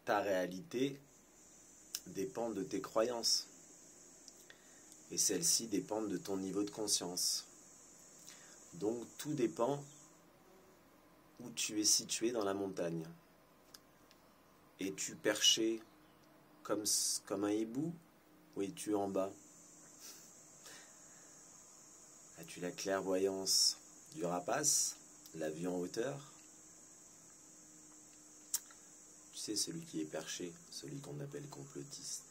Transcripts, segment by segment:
ta réalité dépend de tes croyances. Et celles-ci dépendent de ton niveau de conscience. Donc tout dépend où tu es situé dans la montagne. Es-tu perché comme un hibou ou es-tu en bas? As-tu la clairvoyance du rapace, la vue en hauteur? Tu sais, celui qui est perché, celui qu'on appelle complotiste.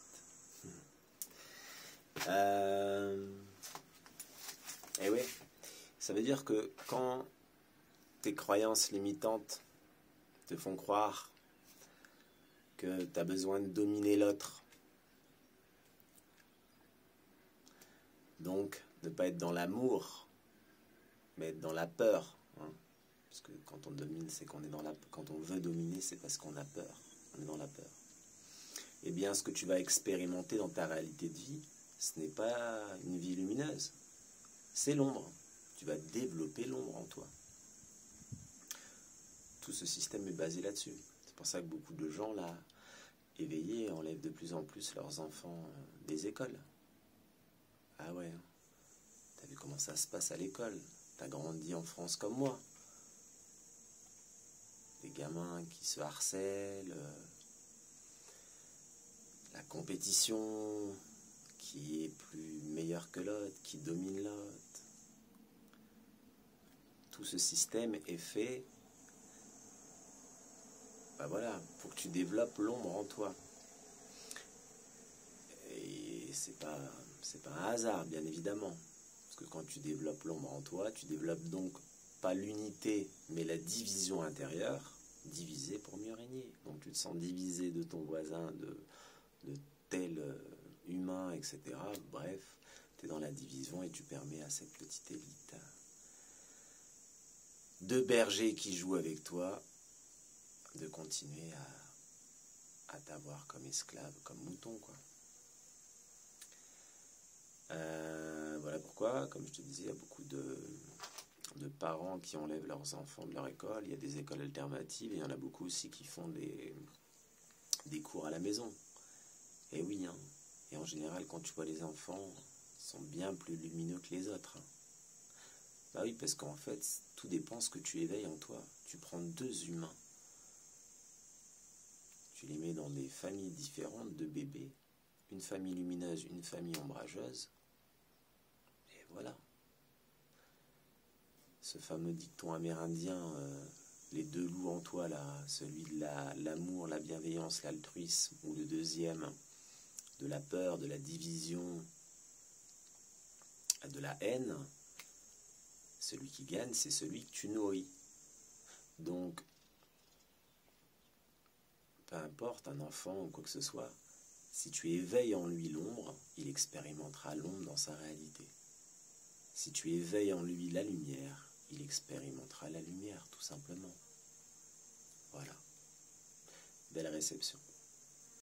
Et oui, ça veut dire que quand tes croyances limitantes te font croire que tu as besoin de dominer l'autre, donc ne pas être dans l'amour, mais être dans la peur, hein. Parce que quand on domine, c'est qu'on est dans la... Quand on veut dominer, c'est parce qu'on a peur, on est dans la peur. Eh bien, ce que tu vas expérimenter dans ta réalité de vie, ce n'est pas une vie lumineuse, c'est l'ombre. Tu vas développer l'ombre en toi. Tout ce système est basé là-dessus. C'est pour ça que beaucoup de gens, là, éveillés, enlèvent de plus en plus leurs enfants des écoles. Ah ouais, t'as vu comment ça se passe à l'école? T'as grandi en France comme moi. Des gamins qui se harcèlent, la compétition qui est plus meilleure que l'autre, qui domine l'autre. Tout ce système est fait, ben voilà, pour que tu développes l'ombre en toi. Et c'est pas un hasard, bien évidemment. Parce que quand tu développes l'ombre en toi, tu développes donc pas l'unité, mais la division intérieure, diviser pour mieux régner. Donc tu te sens divisé de ton voisin, de tel humain, etc. Bref, tu es dans la division et tu permets à cette petite élite de bergers qui jouent avec toi de continuer à t'avoir comme esclave, comme mouton, quoi. Voilà pourquoi, comme je te disais, il y a beaucoup de parents qui enlèvent leurs enfants de leur école. Il y a des écoles alternatives et il y en a beaucoup aussi qui font des cours à la maison. Et oui, hein. Et en général, quand tu vois les enfants, ils sont bien plus lumineux que les autres, hein. Bah oui, parce qu'en fait, tout dépend de ce que tu éveilles en toi. Tu prends deux humains, tu les mets dans des familles différentes de bébés, une famille lumineuse, une famille ombrageuse, et voilà. Ce fameux dicton amérindien, les deux loups en toi, là, celui de l'amour, la bienveillance, l'altruisme, ou le deuxième, de la peur, de la division, de la haine, celui qui gagne, c'est celui que tu nourris. Donc, peu importe, un enfant ou quoi que ce soit, si tu éveilles en lui l'ombre, il expérimentera l'ombre dans sa réalité. Si tu éveilles en lui la lumière, il expérimentera la lumière, tout simplement. Voilà. Belle réception.